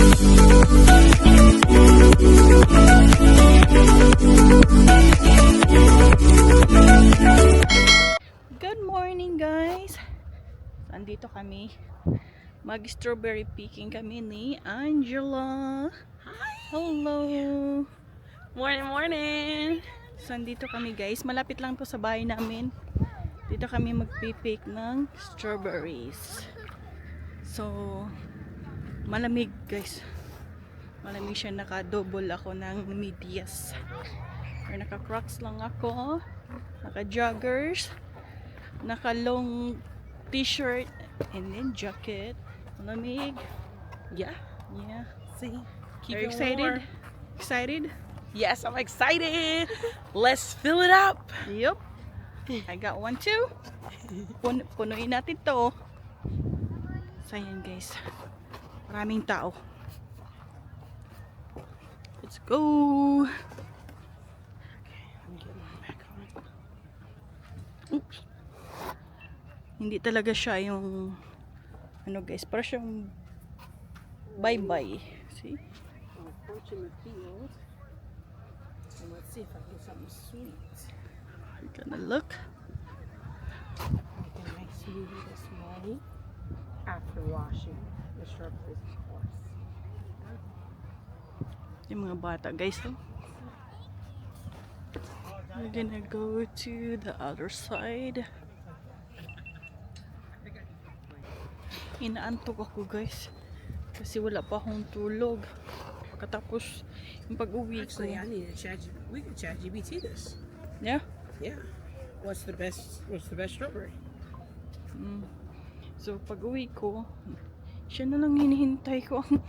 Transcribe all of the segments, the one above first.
Good morning guys! Andito kami. Mag-strawberry picking kami ni Angela. Hi! Hello! Morning, morning! So andito kami guys. Malapit lang to sa bahay namin. Dito kami magpipick ng strawberries. So malamig guys. Malamig siya. Naka-double ako ng medias. Or naka-crocs lang ako. Naka-joggers. Naka-long t-shirt. And then jacket. Malamig. Yeah, Yeah. see? Are you excited? Warm. Excited? Yes, I'm excited! Let's fill it up! Yup. I got one too. Punuin natin to. So yan guys. Maraming tao. Let's go. Okay, I'm getting my back on. Oops. Hindi talaga siya yung ano guys, para siyang bye-bye. See? I'm approaching the field. And let's see if I get something sweet. We're gonna look. Make a nice smoothie this morning after washing the strawberries, of course. Yung mga bata guys, oh. We're gonna go to the other side. Inaantok ako guys kasi wala pa akong tulog pagkatapos yung pag-uwi ko. Actually, I need to chat. We can chat GBT this. Yeah? Yeah. What's the best strawberry? So pag-uwi ko, siya na lang hinihintay ko. Ang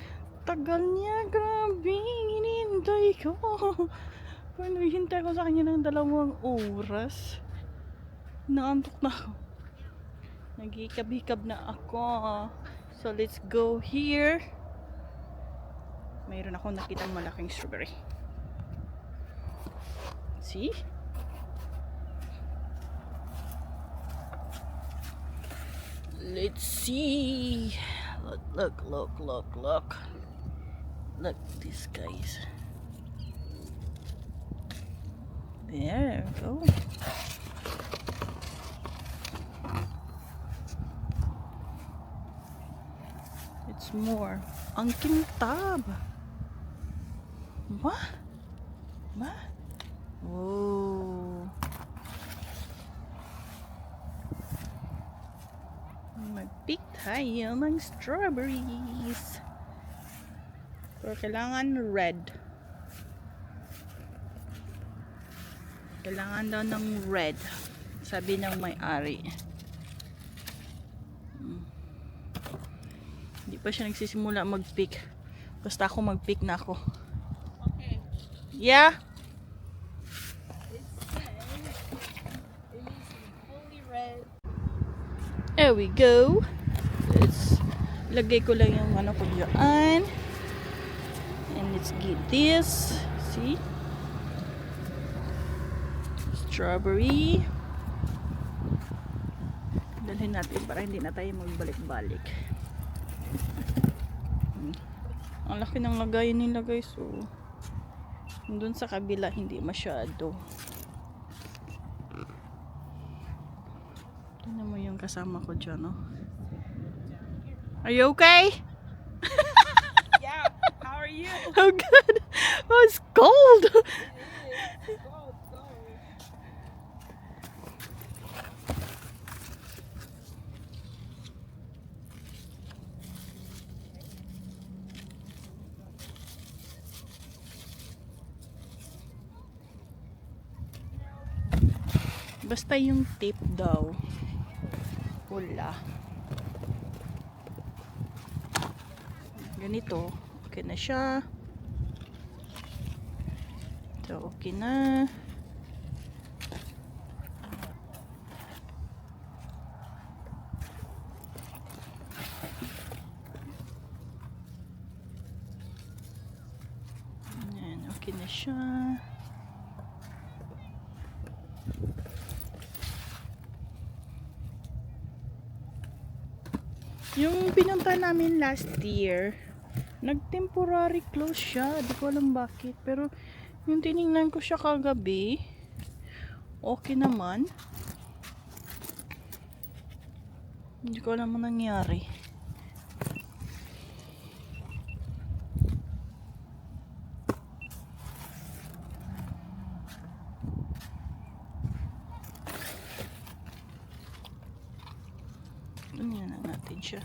tagal niya, grabe, hinihintay ko. Kung hintay ko sa kanya ng 2 oras, naantok na ako. Nagikab-hikab na ako. So let's go here. Mayroon akong nakitang malaking strawberry. See? Let's see. Look. Look, these guys. There we go. It's more. Ang kintab. What? Oh. Mag-pick tayo ng strawberries. Pero kailangan red. Kailangan daw ng red. Sabi ng may-ari. Hindi pa siya nagsisimula mag-pick. Basta ako mag-pick na ako. Okay. Yeah? There we go. Let's lagay ko lang yung ano ko dyan. And let's get this. See? Strawberry. Dalhin natin para hindi na tayo magbalik-balik. Ang laki ng lagayan nila guys. So, doon sa kabila hindi masyado. Tignan mo yung kasama ko dyan, no? Are you okay? Yeah. How are you? Oh good. Oh, it's cold. Basta yung tip daw pula. Ganito, okay na siya. So, okay na. Ayan, okay na siya. Yung pinunta namin last year, Nag-temporary close siya. Di ko alam bakit. Pero, yung tiningnan ko siya kagabi, okay naman. Hindi ko alam ang nangyari. Ganyan na natin siya.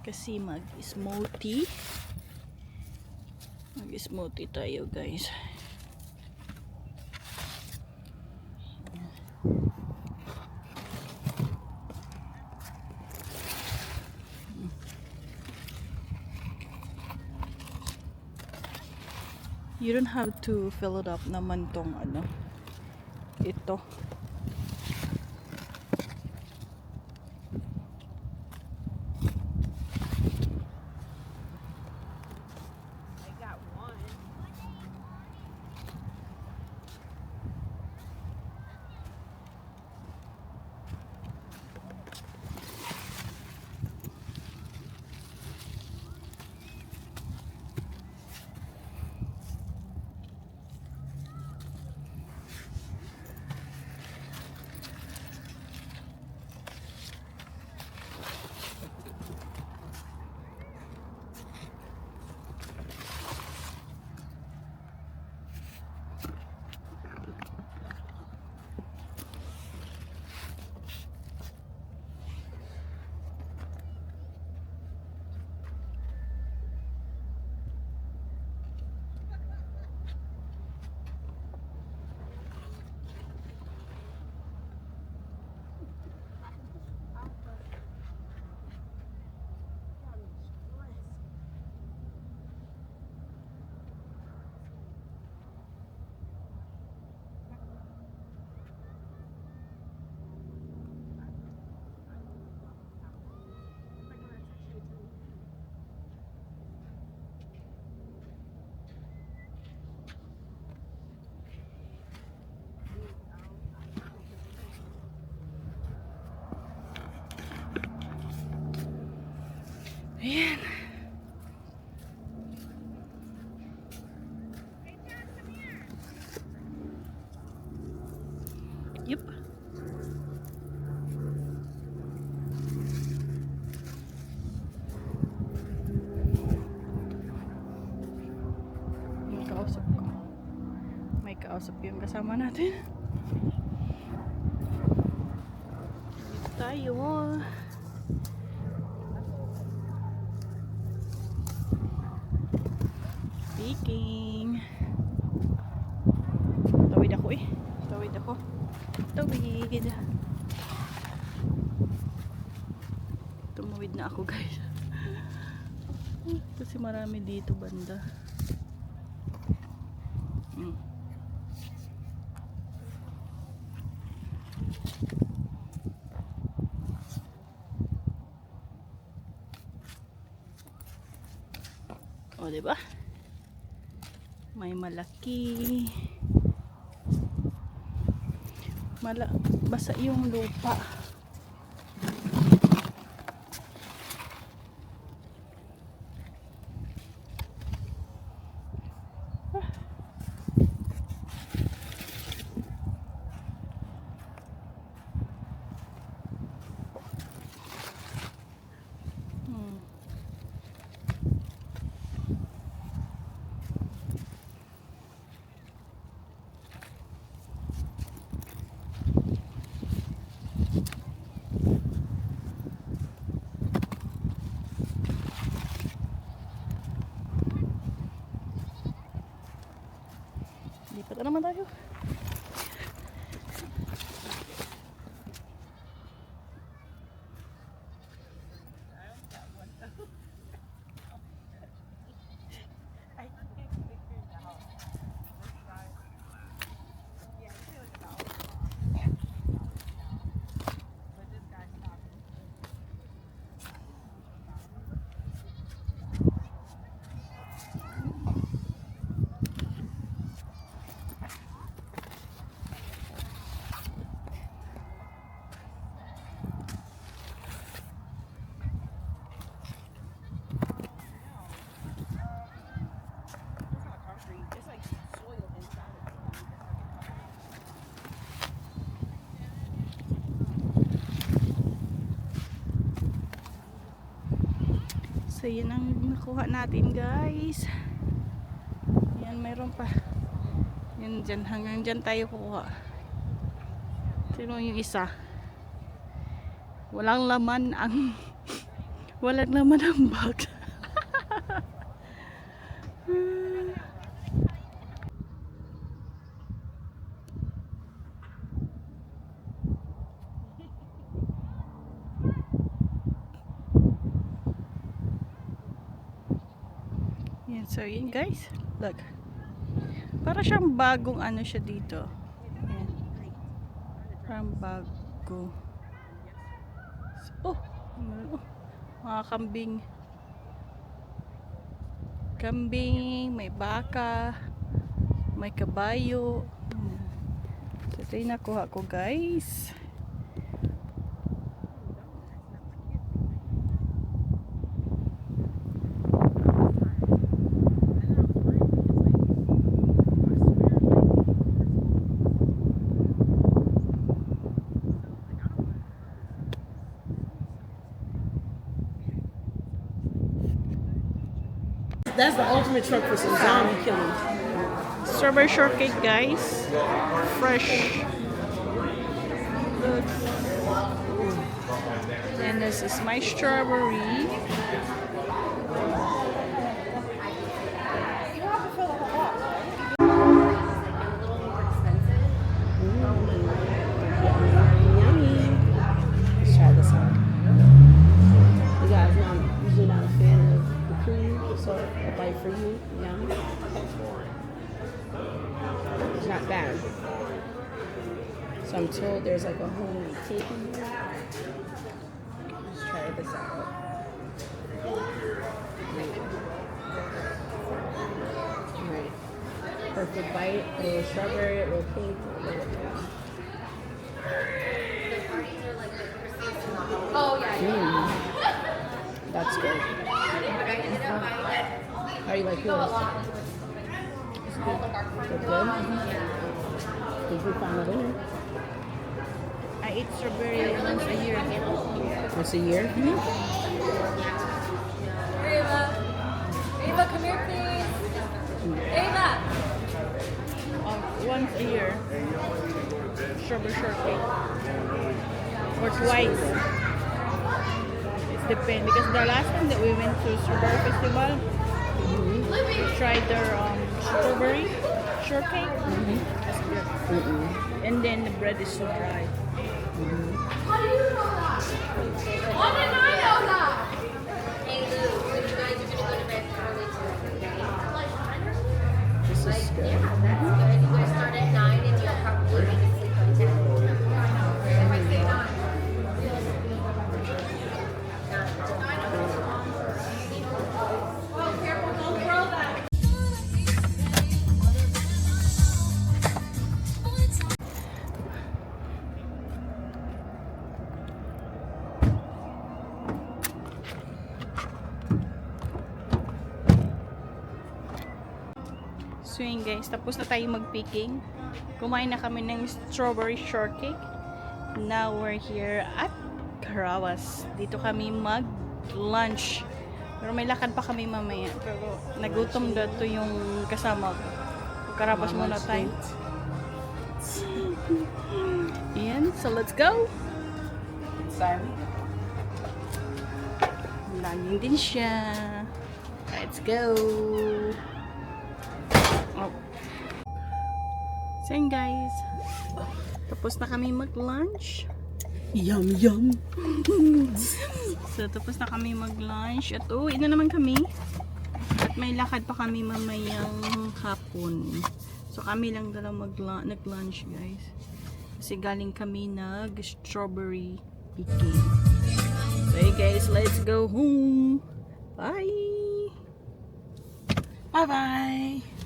Kasi mag-smoothie. Mag-smoothie tayo, guys. You don't have to fill it up naman tong ano. Ito. I got one. Ayan. Yup. May kausap ko. May kausap yung kasama natin. Dito tayo. Speaking. Tawid ako eh. Tawid ako. Tawid. Tumawid na ako, guys. Kasi marami dito banda. O, diba? May malaki. Basa yung lupa. Lipat na naman tayo. So yun ang nakuha natin guys. Yan, mayroon pa. Yan dyan, hanggang dyan tayo kukuha. Sino yung isa? Walang laman ang walang laman ang bag. Yan, so yun guys. Look. Para siyang bagong ano siya dito. Yan. Parang bago. Oh, mga kambing. Kambing, may baka, may kabayo. So ito yung nakuha ko guys. That's the ultimate truck for some zombie killing. Strawberry shortcake guys. Fresh. Look. And this is my strawberry. Yummy. Let's try this out. You guys know I'm usually not a fan of the cream, so a bite for you. Yum. It's not bad. So I'm told there's like a homemade cake in here. Let's try this out. Alright. Perfect bite. A little strawberry, a little cake, a little That's good. How do you like yours? It's good. It's good? Did you find a winner? I eat strawberry once a year. Once a year? Ava, Ava, come here, please. Ava. Once a year. Strawberry shortcake. Or twice. It depends. Because the last time that we went to Strawberry Festival, we tried their strawberry shortcake. That's good. And then the bread is so dry. How do you know that? Why didn't I know that? Hey, Lou, when you guys are going to go to bed early tonight? This is good. Yeah, that's good. You guys start at 9 and you'll probably be asleep by 10. If I say 9. Oh, careful, don't throw that. So yun guys, tapos na tayo mag-picking. Kumain na kami ng strawberry shortcake. Now we're here at Carawas. Dito kami mag-lunch. Pero may lakad pa kami mamaya. Pero nagutom dito yung kasama ko. Carawas muna tayo. Ayan, so let's go! Sorry. Laging din siya. Let's go! Oh. So yun guys, tapos na kami mag-lunch. Yum, yum. So tapos na kami mag-lunch at uwi na naman kami. At may lakad pa kami mamayang hapon. So kami lang dalawa nag-lunch guys. Kasi galing kami nag-strawberry picking. So hey guys, let's go home. Bye! Bye-bye.